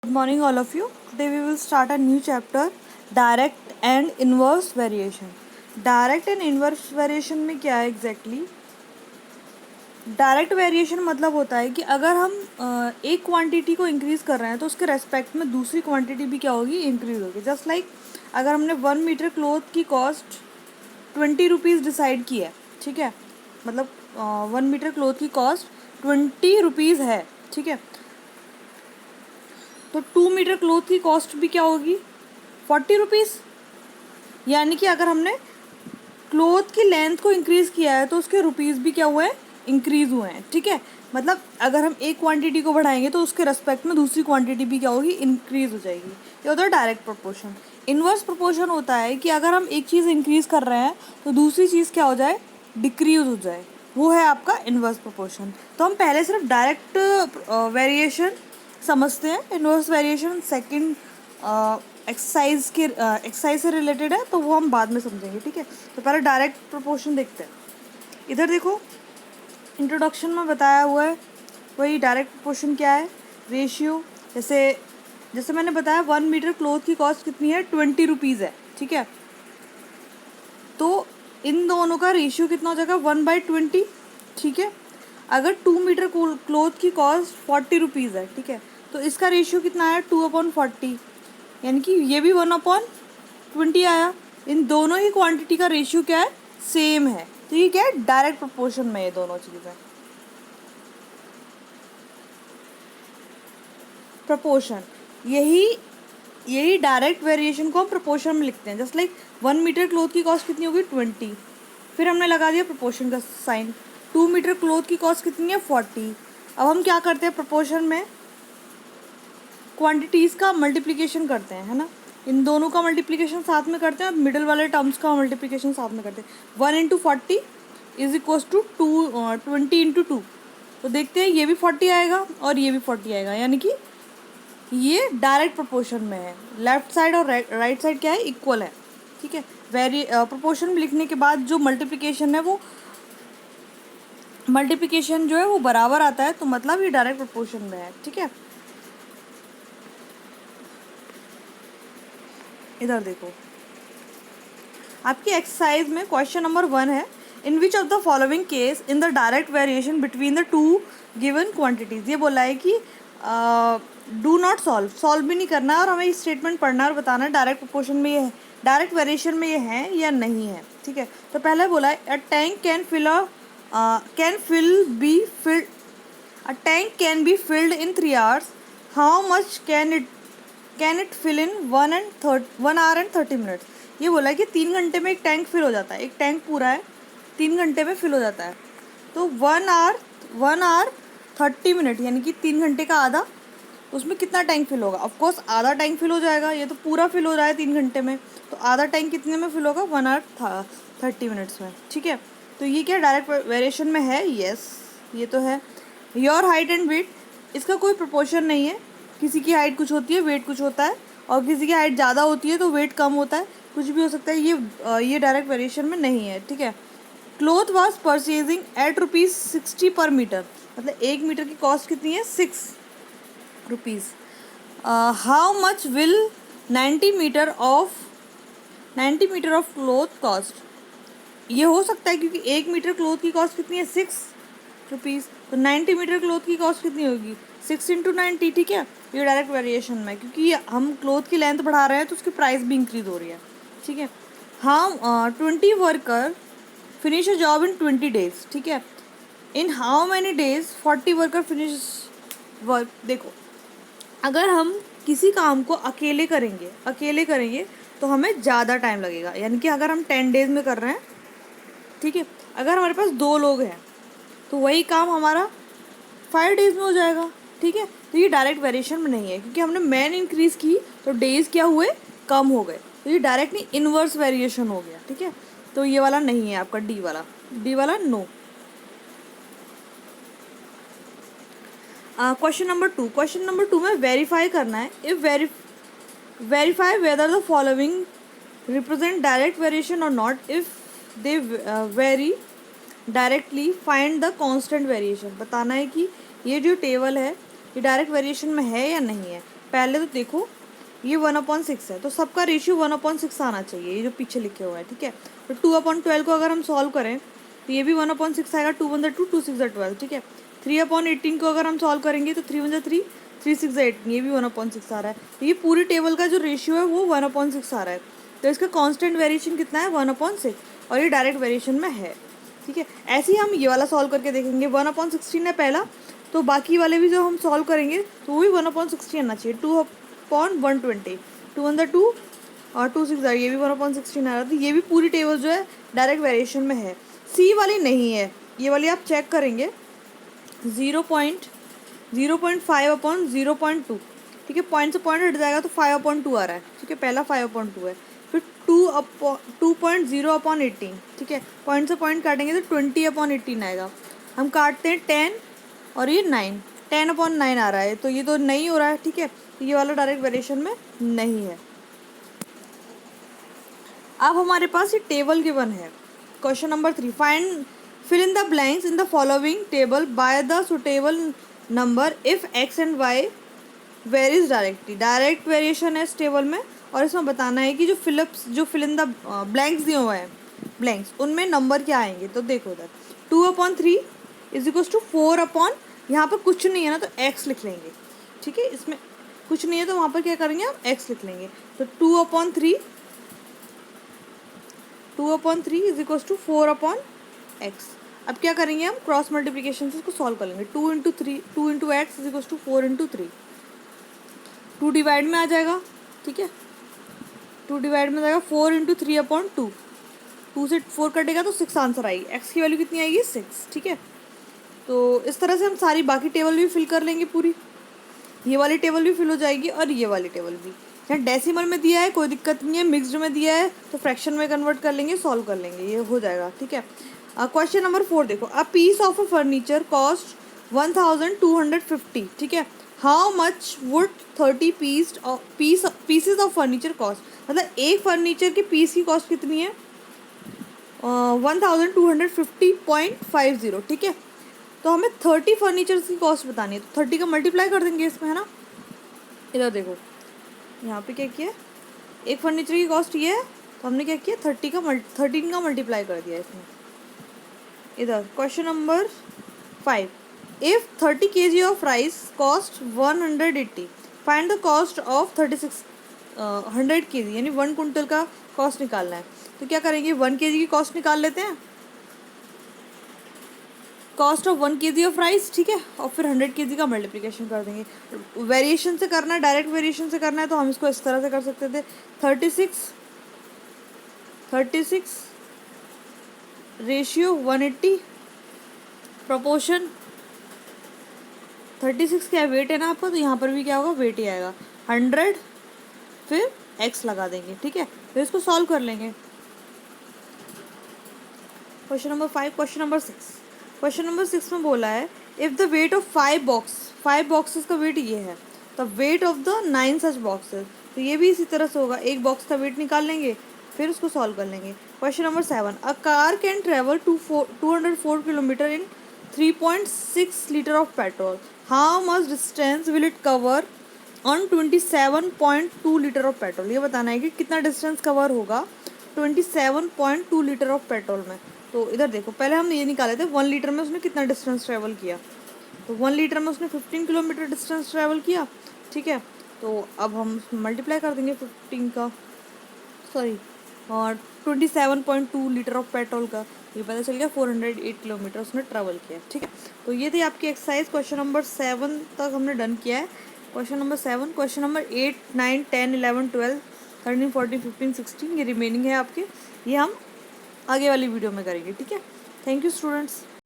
Good morning, all of you. Today we will start a new chapter, direct and inverse variation. Direct and inverse variation में क्या है exactly? Direct variation मतलब होता है कि अगर हम एक क्वांटिटी को इंक्रीज़ कर रहे हैं तो उसके रेस्पेक्ट में दूसरी क्वांटिटी भी क्या होगी, इंक्रीज़ होगी. जस्ट लाइक अगर हमने 1 मीटर क्लॉथ की कॉस्ट 20 रुपीज़ डिसाइड की है, ठीक है, मतलब 1 मीटर क्लॉथ की कॉस्ट 20 रुपीज़ है, ठीक है, तो 2 मीटर क्लॉथ की कॉस्ट भी क्या होगी, 40 रुपीज़. यानी कि अगर हमने क्लॉथ की लेंथ को इंक्रीज़ किया है तो उसके रुपीज़ भी क्या हुए हैं, इंक्रीज़ हुए हैं. ठीक है, मतलब अगर हम एक क्वांटिटी को बढ़ाएंगे तो उसके रेस्पेक्ट में दूसरी क्वांटिटी भी क्या होगी, इंक्रीज़ हो जाएगी. ये होता है डायरेक्ट प्रोपोर्शन. इन्वर्स प्रोपोर्शन होता है कि अगर हम एक चीज़ इंक्रीज़ कर रहे हैं तो दूसरी चीज़ क्या हो जाए, डिक्रीज़ हो जाए. वो है आपका इन्वर्स प्रोपोर्शन. तो हम पहले सिर्फ डायरेक्ट वेरिएशन समझते हैं. इन्वर्स वेरिएशन सेकंड एक्सरसाइज से रिलेटेड है, तो वो हम बाद में समझेंगे. ठीक है, तो पहले डायरेक्ट प्रोपोर्शन देखते हैं. इधर देखो, इंट्रोडक्शन में बताया हुआ है वही डायरेक्ट प्रोपोर्शन क्या है, रेशियो. जैसे मैंने बताया 1 मीटर क्लॉथ की कॉस्ट कितनी है, 20 रुपीज़ है. ठीक है, तो इन दोनों का रेशियो कितना हो जाएगा, 1/20. ठीक है, अगर 2 मीटर क्लॉथ की कॉस्ट 40 रुपीज़ है, ठीक है, तो इसका रेशियो कितना है, 2/40. यानी कि ये भी 1/20 आया. इन दोनों ही क्वांटिटी का रेशियो क्या है, सेम है. तो ये क्या है, डायरेक्ट प्रोपोर्शन में ये दोनों चीज़ें. प्रोपोर्शन, यही डायरेक्ट वेरिएशन को हम प्रोपोर्शन में लिखते हैं. जस्ट लाइक 1 मीटर क्लॉथ की कॉस्ट कितनी होगी, 20. फिर हमने लगा दिया प्रोपोर्शन का साइन. 2 मीटर क्लॉथ की कॉस्ट कितनी है, 40. अब हम क्या करते हैं, प्रोपोर्शन में क्वांटिटीज़ का मल्टीप्लिकेशन करते हैं, है ना. इन दोनों का मल्टीप्लिकेशन साथ में करते हैं और मिडल वाले टर्म्स का मल्टीप्लिकेशन साथ में करते हैं. 1 × 40 इज इक्वल्स टू 20 × 2. तो देखते हैं, ये भी 40 आएगा और ये भी 40 आएगा. यानी कि ये डायरेक्ट प्रोपोर्शन में है. लेफ्ट साइड और राइट साइड क्या है, इक्वल है. ठीक है, प्रोपोर्शन लिखने के बाद जो मल्टीप्लिकेशन है वो मल्टीप्लिकेशन जो है वो बराबर आता है, तो मतलब ये डायरेक्ट प्रोपोर्शन में है. ठीक है, इधर देखो, आपकी एक्सरसाइज में क्वेश्चन नंबर 1 है, in which of the following case in the direct variation between the two given quantities. ये बोला है कि डू नॉट सॉल्व भी नहीं करना है और हमें स्टेटमेंट पढ़ना है और बताना है डायरेक्ट प्रोपोर्शन में ये है, डायरेक्ट वेरिएशन में ये है या नहीं है. ठीक है, तो पहले बोला है a tank can be filled in 3 hours. How much can it fill in 1 hour and 30 minutes. ये बोला है कि 3 घंटे में एक टैंक फिल हो जाता है. एक टैंक पूरा है, 3 घंटे में फिल हो जाता है. तो 1 hour 30 minutes यानी कि 3 घंटे का आधा, उसमें कितना टैंक फिल होगा. ऑफकोर्स आधा टैंक फिल हो जाएगा. ये तो पूरा फिल हो रहा है 3 घंटे में, तो आधा टैंक कितने में फिल होगा, 1 hour 30 minutes में. ठीक है, तो ये क्या डायरेक्ट वेरिएशन में है, यस ये तो है. योर हाइट एंड वेट, इसका कोई प्रोपोर्शन नहीं है. किसी की हाइट कुछ होती है, वेट कुछ होता है, और किसी की हाइट ज़्यादा होती है तो वेट कम होता है, कुछ भी हो सकता है. ये डायरेक्ट वेरिएशन में नहीं है. ठीक है, क्लॉथ वाज परचेजिंग एट ₹60 पर मीटर, मतलब 1 मीटर की कॉस्ट कितनी है, 6 rupees. How much will 90 metre of cloth cost. ये हो सकता है क्योंकि 1 मीटर क्लॉथ की कॉस्ट कितनी है, 6 रुपीज़. तो 90 मीटर क्लॉथ की कॉस्ट कितनी होगी, 6 × 90. ठीक है, ये डायरेक्ट वेरिएशन में, क्योंकि हम क्लॉथ की लेंथ बढ़ा रहे हैं तो उसकी प्राइस भी इंक्रीज हो रही है. ठीक है, हाँ 20 worker finish a job in 20 days. ठीक है, in how many days 40 worker finish work. देखो, अगर हम किसी काम को अकेले करेंगे तो हमें ज़्यादा टाइम लगेगा. यानी कि अगर हम 10 days में कर रहे हैं, ठीक है, अगर हमारे पास 2 लोग हैं तो वही काम हमारा 5 days में हो जाएगा. ठीक है, तो ये डायरेक्ट वेरिएशन में नहीं है, क्योंकि हमने मैन इंक्रीज़ की तो डेज़ क्या हुए, कम हो गए. तो ये डायरेक्ट नहीं, इन्वर्स वेरिएशन हो गया. ठीक है, तो ये वाला नहीं है आपका, डी वाला नो. क्वेश्चन नंबर 2 में वेरीफाई करना है. If verify whether the following represent direct variation और not. If they vary directly find the constant variation. बताना है कि ये जो टेबल है ये डायरेक्ट वेरिएशन में है या नहीं है. पहले तो देखो ये 1/6 है, तो सबका रेशियो 1/6 आना चाहिए, ये जो पीछे लिखे हुआ है, ठीक है। तो 2/12 को अगर हम सॉल्व करें तो ये भी 1/6 आएगा, 2 1 2, 2 6 12, ठीक है। 3/18 को अगर हम सॉल्व करेंगे तो 3 1 3, 3 6 18, ये भी 1/6 आ रहा है। तो ये पूरी टेबल का जो रेशियो है वो 1/6 आ रहा है, तो इसका कांस्टेंट वेरिएशन कितना है 1/6, और ये डायरेक्ट वेरिएशन में है, ठीक है। ऐसे ही हम ये वाला सॉल्व करके देखेंगे, 1/16 है पहला, तो बाकी वाले भी जो हम सॉल्व करेंगे तो वो भी 1/16 आना चाहिए। 2/120, 2 1 2 और 2 6, ये भी 1/16 आ रहा था। ये भी पूरी टेबल जो है डायरेक्ट वेरिएशन में है। सी वाली नहीं है, ये वाली आप चेक करेंगे 0.5/0.2, ठीक है। पॉइंट से पॉइंट हट जाएगा तो 5/2 आ रहा है, ठीक है। पहला 5/2 है, फिर 2.0/18, ठीक है। पॉइंट से पॉइंट काटेंगे तो 20/18 आएगा। हम काटते हैं 10 और ये 9, 10/9 आ रहा है, तो ये तो नहीं हो रहा है, ठीक है। तो ये वाला डायरेक्ट वेरिएशन में नहीं है। अब हमारे पास ये टेबल गिवन है। Question number 3, find fill in the blanks in the following table by the suitable number if x and y varies directly. Direct variation है इस टेबल में, और इसमें बताना है कि जो फिल इन द ब्लैंक्स दिए हुए हैं, ब्लैंक्स, उनमें नंबर क्या आएंगे। तो देखो उधर 2/3 इज इक्वल्स टू 4 यहाँ पर कुछ नहीं है ना, तो x लिख लेंगे, ठीक है। इसमें कुछ नहीं है तो वहाँ पर क्या करेंगे, हम x लिख लेंगे। तो 2/3 इज इक्वल्स टू 4/x। अब क्या करेंगे, हम क्रॉस मल्टीप्लिकेशन से इसको सॉल्व कर लेंगे। 2 × 3, 2 × x is equals to 4 × 3, 2 divide में आ जाएगा, ठीक है। 2 डिवाइड में जाएगा 4 × 3/2, 2 से 4 कटेगा तो 6 आंसर आएगी। x की वैल्यू कितनी आएगी 6, ठीक है। तो इस तरह से हम सारी बाकी टेबल भी फिल कर लेंगे पूरी, ये वाली टेबल भी फिल हो जाएगी और ये वाली टेबल भी। यहाँ डेसिमल में दिया है कोई दिक्कत नहीं है, मिक्स्ड में दिया है तो फ्रैक्शन में कन्वर्ट कर लेंगे, सॉल्व कर लेंगे, ये हो जाएगा, ठीक है। क्वेश्चन नंबर 4 देखो, a piece of a furniture cost 1250, ठीक है। How much would 30 pieces of furniture cost, मतलब एक फर्नीचर के पीस की कॉस्ट कितनी है 1250.50, ठीक है। तो हमें 30 फर्नीचर्स की कॉस्ट बतानी है, तो 30 का मल्टीप्लाई कर देंगे इसमें, है ना। इधर देखो, यहाँ पे क्या किया, एक फर्नीचर की कॉस्ट ये है, तो हमने क्या किया 13 का मल्टीप्लाई कर दिया इसमें। इधर question number 5, if 30 kg of rice cost 180, find the cost of 100 kg, यानी 1 कुंटल का कॉस्ट निकालना है। तो क्या करेंगे, 1 kg की कॉस्ट निकाल लेते हैं, cost of 1 kg of rice, ठीक है, और फिर 100 kg का मल्टीप्लिकेशन कर देंगे। वेरिएशन से करना है, डायरेक्ट वेरिएशन से करना है, तो हम इसको इस तरह से कर सकते थे 36 रेशियो 180 प्रोपोर्शन 36 क्या वेट है ना आपका, तो यहाँ पर भी क्या होगा वेट ही आएगा 100, फिर x लगा देंगे, ठीक है। फिर इसको सॉल्व कर लेंगे। क्वेश्चन नंबर 5, क्वेश्चन नंबर 6 में बोला है if the weight of 5 boxes का वेट ये है, तो weight of the 9 such boxes, तो ये भी इसी तरह से होगा, एक बॉक्स का वेट निकाल लेंगे फिर उसको सॉल्व कर लेंगे। Question number 7, a car can travel 204 kilometre in 3.6 litre of petrol, how much distance will it cover on 27.2 litre of petrol. ये बताना है कि कितना डिस्टेंस कवर होगा 27.2 लीटर ऑफ पेट्रोल में। तो इधर देखो, पहले हम ये निकाले थे 1 लीटर में उसने कितना डिस्टेंस ट्रैवल किया, तो 1 लीटर में उसने 15 किलोमीटर डिस्टेंस ट्रैवल किया, ठीक है। तो अब हम मल्टीप्लाई कर देंगे 15 का, सॉरी, और 27.2 लीटर ऑफ पेट्रोल का, ये पता चल गया 408 किलोमीटर उसने ट्रैवल किया, ठीक है। तो ये थी आपकी एक्सरसाइज, क्वेश्चन नंबर 7 तक हमने डन किया है। क्वेश्चन नंबर 7, क्वेश्चन नंबर 8, 9, 10, 11, 12, 13, 14, 15, 16 ये रिमेनिंग है आपके, ये हम आगे वाली वीडियो में करेंगे, ठीक है। Thank you students.